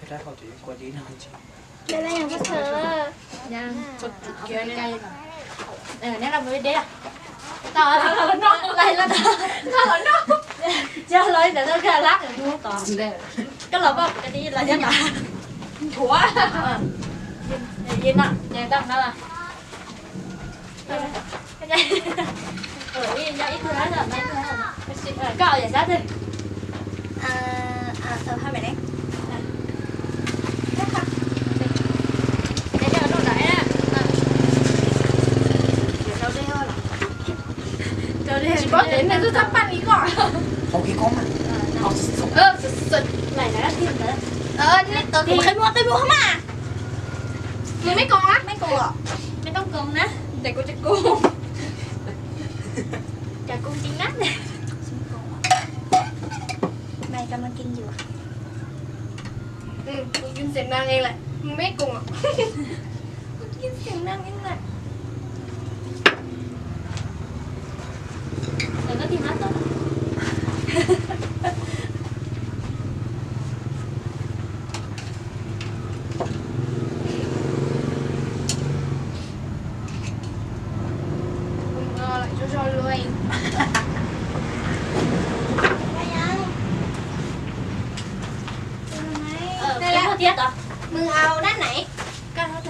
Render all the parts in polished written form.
Thế ra họ chỉ có gì nào chứ. ได้แล้วยังพวกเธอ ยังเอาไปใกล้ๆหน่อยเนี่ยเราไม่ได้ต่อเรานอกอะไรแล้วนะเรานอกเจ้าเลยแต่เราแค่รักดูต่อก็เราบอกกันนี้เราจะมาถั่วยินอ่ะยังตั้งนั่นล่ะcái này yên cho ít thứ hết rồi mấy thứ hết rồi có ở giải sát đi hai mẹ đấy để cho nó đẩy á đâu đây thôi là cho đi chỉ có đến này tôi sắp ăn ý gọi Không cái con mà. sụt này là thêm nữaนี่ตัวกูเคยmua không à người mấy con á mấy cô ạ mấy con con á để cô cho cô chả con chính nát nè แม่กำลังกินอยู่ กูกินเสียงดังเองแหละไม่กุ้งอ่ะ กินเสียงดังยังไง đừng có thêm hết rồi lại cho luônได้ยังได้ไหม ได้แล้วtiết à มึงเอาด้านไหน cắt hết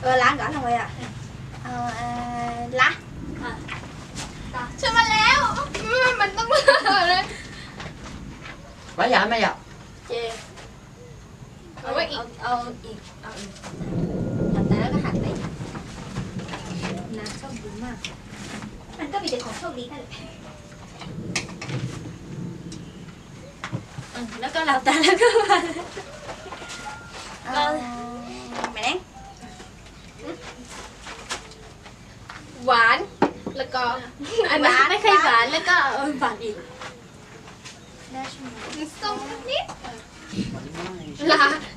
rồi ล้างก่อนทำไมอ่ะเอาละ ช่วยมาแล้วมันต้องเลย Quá dạ mày ạ. เจเอาไว้อีกเอาอีกหันแต่แล้วก็หันไปน้ำชอบดีมาก มันก็มีแต่ของโชคดีนั่นแหละ แล้วก็หลับตาแล้วก็มา แม่เล้ง หวานแล้วก็อันนั้นไม่เคยหวานแล้วก็หวานอีก ได้ใช่ไหม ส้มนิด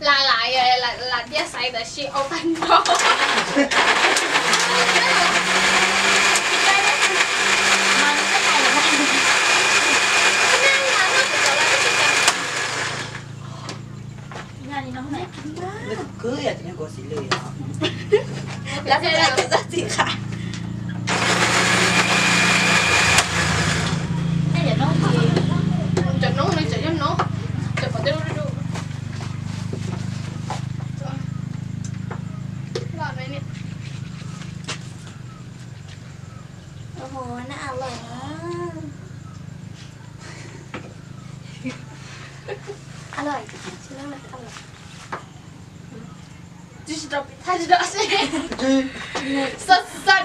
là lại là chia sẻ để chị open door Nó cưới à thì nó có xí lười hả? là thế là cái gì cả cái giờ nó thì chụp nó đi chụp nó chụp vào đây luôn rồi này nè โอ้โหน่าอร่อยมากอร่อยชิ้นแรกเลยอร่อย just drop it ถ้าจะ drop สิสด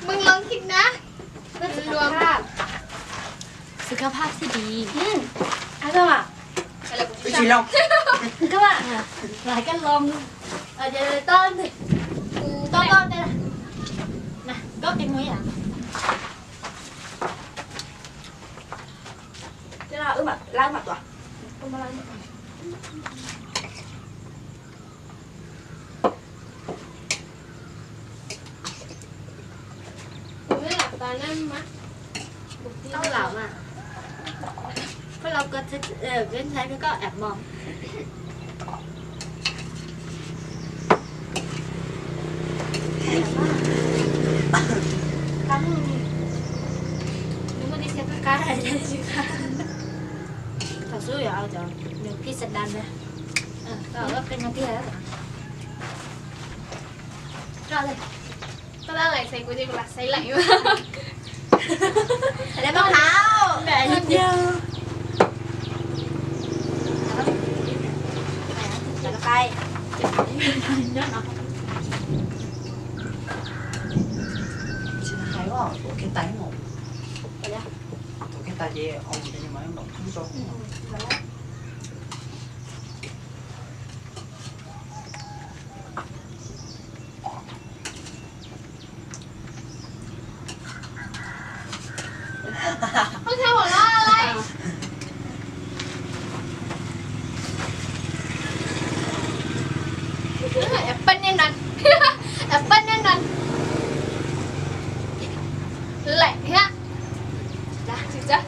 มึงลองคิดนะรวมสุขภาพที่ดี อร่อยอ่ะ Cái gì đâu? các bạn lại cái lon ở giờ tên thì con đây nè có cái muối à thế là mặt lai mặt à không có lai mặtไม่หลับตานั่นมั้ยต้องหลับอ่ะเพราะเราก็จะเว้นใช้แล้วก็แอบมองkamu đi xem cái này đây chứ thật sự vậy rồi nhiều khi sạch đàn này rồi cái nhà kia rồi đây có lẽ lại xay của chị là xay lạnh quá lấy bông tháo mẹ hết nhau là cay Chị hay quá, tổ cái tay một. Tổ cái tay dê, ông cho nhưng mà em động không cho. không theo của nó đây Apple nên nè Apple nên nè lẹ ha chắc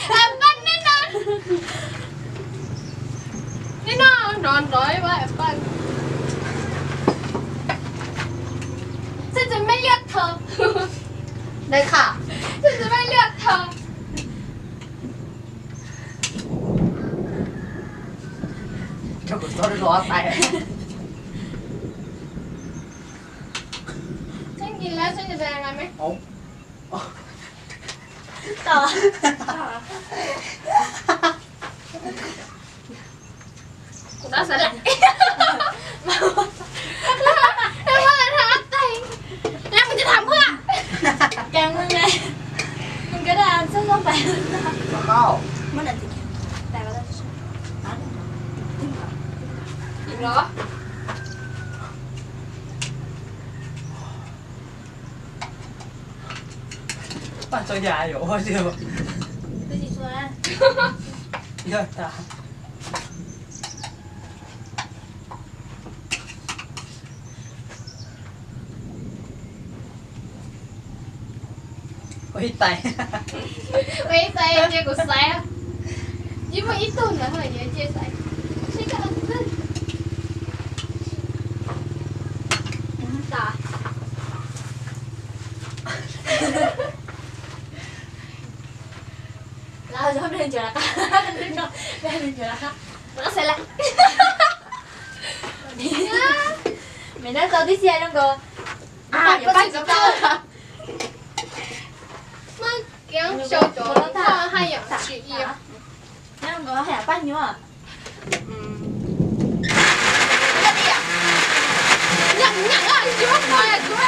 Apple nên nè นี่น่านอนร้อยว่าแอปเปิ้ลฉันจะไม่เลือกเธอ ได้ค่ะ ฉันจะไม่เลือกเธอ เจ้ากุศลร้อนไป ฉันกินแล้วฉันจะเป็นยังไงไหม โอ้ ต่อ กูน่าสละแล้วว่าจะทำอะไรแล้วมึงจะทำเพื่อ แกงมึงไงมึงก็ได้ซึ่งต้องไป แล้วก็ มันอันติแต่ว่าเรา อีกเหรอ ปั่นตัวยาอยู่โอ้ยเดี๋ยว คือสิชัวร์ เยอะตาโอ้ยตาย ไม่ใส่เจ๊กูใส่ยิ่งมาอีตุ่นนะเฮ้ยเจ๊ใส่ใช่ก็เอาขึ้นตา เราชอบเดินเจอแล้วค่ะเดินเจอแล้วค่ะ แล้วก็เสร็จละ 每天早啲先那个， ก็ถึงกับเธอเมื่อกี้โชว์โจ้ถ้าให้อย่างชื่ออีก那个还要拌牛啊，ก็ดีอ่ะอย่างอ่ะจุ๊บไปอ่ะจุ๊บ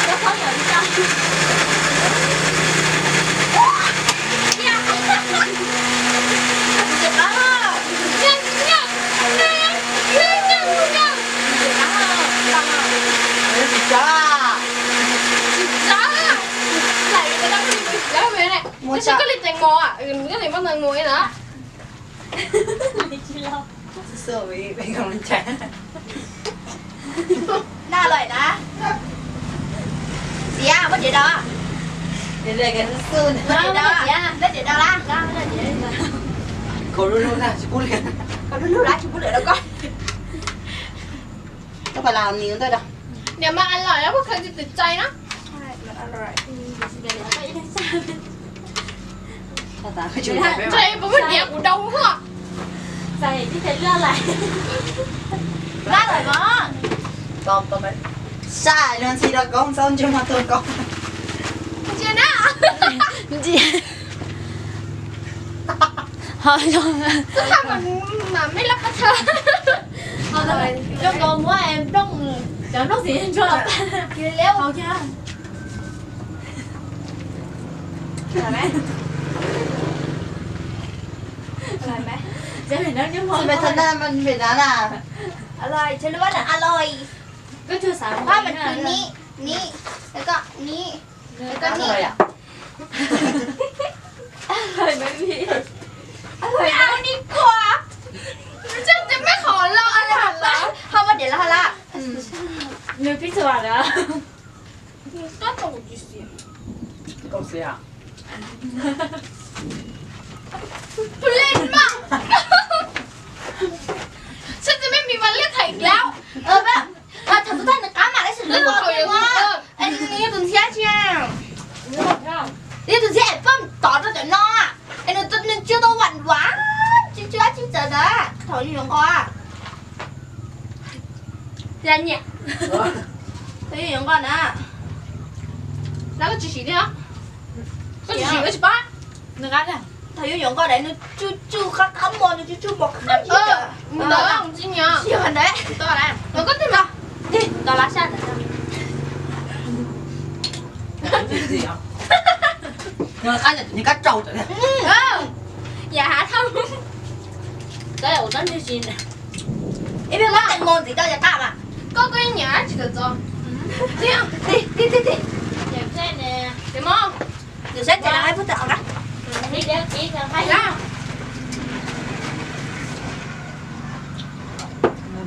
要放油一下，เจ็บแล้วเนี่ยเฮ้ยจ้า จ้าไหลไปแล้วมันมีแล้วไหมเนี่ยไม่ใช่ก็เลยแตงโมอ่ะมันก็เลยว่าแตงโมนี่นะ 你知道？ เสื้อวิเป็นกำลังใจ น่าอร่อยนะเสียไม่เดี๋ยวดอ เรื่อยๆกันสู้ ไม่เดี๋ยวดอไม่เดี๋ยวดอละไม่เดี๋ยวดอ เขารู้ๆนะชิบุเรียน เขาดูร้านชิบุเหลือแล้วก็ ต้องไปลาวนิ้วด้วยนะ เดี๋ยวมาอร่อยแล้วพวกเธอจะติดใจนะ ใช่มันอร่อยเดี๋ยวไปได้ซ้ ถ้าตาไม่ช่วยไม่ ใจผมว่าเดี๋ยวกูเดาหัว ำใส่ที่เป็นเรื่องอะไรน่าอร่อยมาก ต้องไปใช่เรื่องที่เรากองซ้อนจะมาตัวกอง เจียนะ จริง好笑。 จะทำมันไม่รับประทาน 好的，这个我也弄，想弄时间做了饭，给了好吃。来没？来没？这边那就好。 จะไปทางหน้ามันเป็นนั้นอ่ะ อร่อยฉันรู้ว่าอร่อย ก็คือสาม เพราะมันคือนี่แล้วก็นี่แล้วก็ ก็ นี่ เลยอ่ะ อร่อยไหมพี่อร่อย ไม่เอาดีกว่าฉันจะไม่ขอลองอาหารละ เขามาเดี๋ยวละฮะละเนื้อพิศวาสนะ ก็ตกอยู่สิ ก็เสีย ทุเล่นมากฉันจะไม่มีวันเลือกใครอีกแล้ว แบบทำตัวท่านก้ามาได้สุดเลยว่าไอ้นี่ตุนเทียเชียวนี่ตุนเทียเพิ่มต่อจากนอไอ้นี่ตุนนึงชื่อตัวหวานหวานชื่อชื่อเจอนะถอยอยู่ยังก่อน แล้วเนี่ย ถอยอยู่ยังก่อนนะ แล้วก็จุดสีเนี่ยก็จุดสีก็จุดบ้าน นึกอะไรถอยอยู่ยังก่อนไหนนึกจู่ข้ามมอนจู่บอกข้าม เออมึงเดินจริงเนี่ย 喜欢的， ตัวอะไรแล้วก็ติดมา 对，到拉下的。 จริงๆอ่ะเงินค่าจะนี่ก็เจ้าตัวเนี่ย เอออย่าหาท 对，我真是信的。因为我等我自己就干嘛？ำก็ก็ยังหาจิตจ้ะเนี่ย 对对对对。有在呢。 เดี๋ยวมอง 有在这还不到呢。你这几个 ไปแล้ว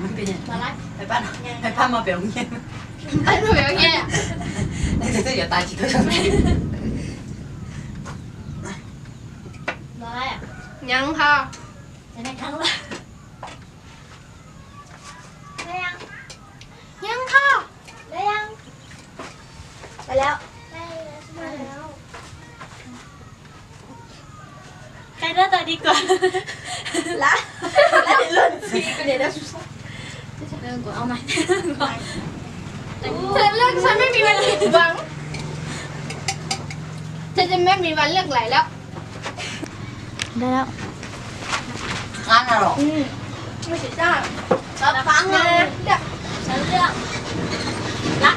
มันเป็นยัง มาไล่ ไปบ้านไปบ้านมาเปลี่ยนเงี้ย ไอ้หนูอย่างเงี้ย ใน这也大几个小时 มาไล่อ่ะ ม ยังค่ะ จะได้ครั้งละได้ยัง ยังค่ะ ได้ยังไปแล้วได้แล้วใครหน้าตาดีกว่าละแล้วเลื่อนซีก็เดี๋ยวนะกูเอาใหม่เธอเลือกฉันไม่มีวันผิดหวังเธอจะไม่มีวันเลือกไหลแล้ว ได้แล้ว ăn nào rồi ไม่ใช่จ้า รับฟังเลยฉันเลือกละ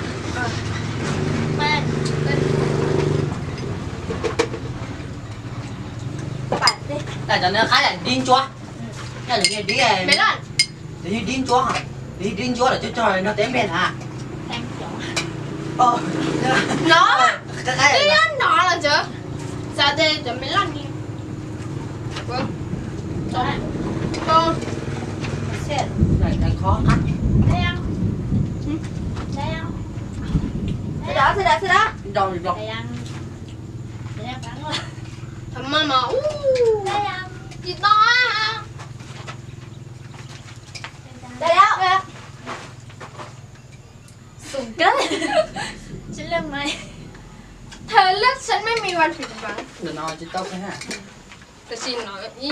แม่ปัดดิ là cho nên khá là điên chúa là như đi เมลอน như điên chúa hả đi điên chúa là cho trời nó tém bên hả แตงเขียว nó cái cái đi này ăn nó là chứ sao đây cho 멜론 đi vâng con เสร็จ này khó ăn ได้ยังได้ยังเสร็จแล้วเสร็จแล้วเสร็จแล้ว đâu đâu ได้ยังได้ยังฟังว่า thầm màได้ยัง gì to á ได้แล้วสูงเกินฉันเลือกไหม เธอเลือกฉันไม่มีวันผิดหวัง đừng nói chứ tao cái hả แต่ชินหน่อยอี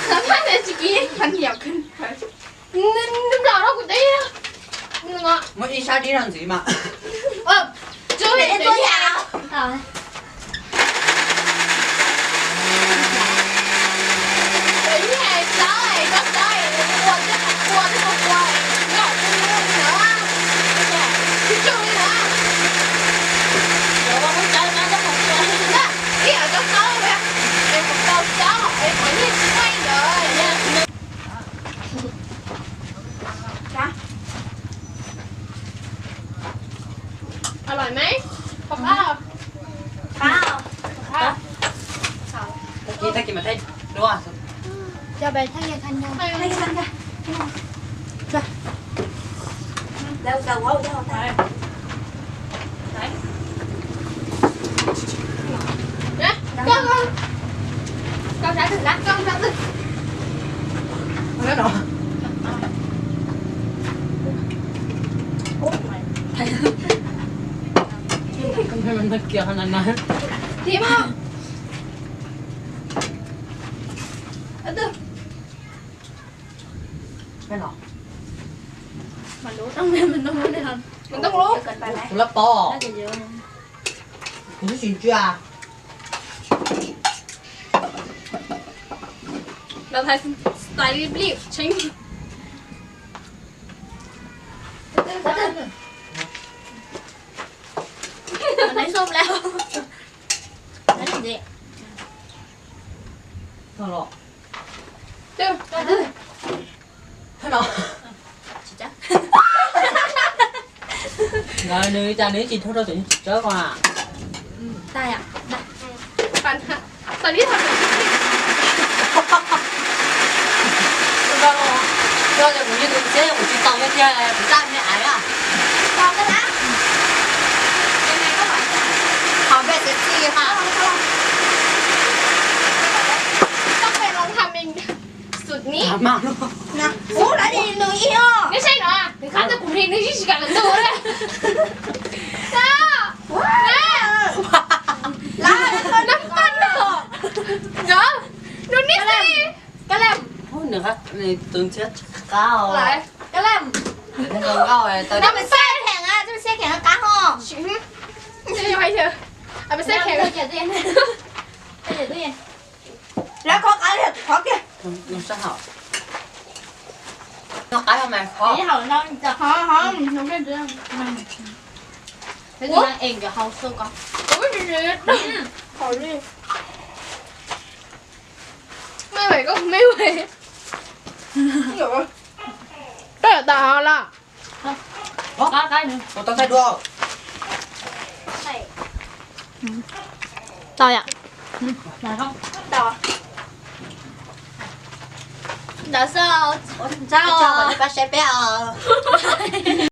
แล้วถ้าเดี๋ยวจิกี้ฉันเหยียบขึ้นนึกเราเรากูได้นึกอ่ะ mới đi sao đi làm gì mà จูเห็นตัวอย่าง ต่อ 等一下，早哎，早早哎，我这个乖，要不你我啊，去救你啊！เดี๋ยวว่ามึงจะมาจะของตัว 那你也早早呗，哎，我早早，哎，我你是坏人，อร่อยไหมป๊าป้า ข้าว ข้าว thấy kì mà thấy đúng không จะไปทั้งยังทันยัง ให้ฉันค่ะ แล้วจะว้าวจะเอาไป เนี่ยcon trái thử lát con trái thử cái đó โอ้ย ให้มันเกี่ยวขนาดนั้น ทีมอ่ะตึ๊ ไม่หรอก มันรู้ต้องมันต้องรู้แน่นอน มันต้องรู้ เกินไปไหม คุณละปอ น่าจะเยอะนะ คุณจะสินจ้า เราไทยสไตล์รีบๆใช่ไหม มันได้ส้มแล้วนั่นสิ ไม่หรอก ตึ๊ ไม่หรอก ชิจ๊ะ rồi nữ cha nữ chị thôi đâu tự nhiên chớ qua ได้อ่ะได้ ปัญหาตอนนี้ทำอะไร cho là cũng như tôi chế của chị tao với chơi này cũng ra mẹ ấy à ลองกันนะ ยังไงก็หวาน họ về sẽ chi hả ต้องไปลองทำเองสุดนี้ mà luôn นะโอ้ได้ดีหนึ่งอีอ่ะ ไม่ใช่เหรอเดี๋ยวข้าจะกลุ่มเพลงนี้ที่ชิกันกันตัวเลยจ้าแม่ ลา น้ำปั้นเหรอเนาะดูนี่สิกระแลม thôi nữa hết này tưởng chết cao ไหลกระแลม thế còn cao này tao จะเป็นเส้นแข็งอ่ะจะเป็นเส้นแข็งกับก้าห่อ ชิมจะยังไงเธอเอาไปเส้นแข็ง เดี๋ยวตู้เย็นเดี๋ยวตู้เย็นแล้วขอกันเลยขอเก็บ làm sao hả nó cái không mày khó นี่เขาเราจะห่อห่อเราไม่เรื่องมันเป็นนางเองเดี๋ยวเขาสู้กัน ผมไม่มีเนื้อขอรีบไม่ไหวก็ไม่ไหวเดี๋ยวก็ตาละ ก้าใกล้หนึ่ง tao tao thấy đua ใช่ต่ออ่ะไหนเขาต่อเดี๋ยวเจ้า cho vào đây bác sẽ bé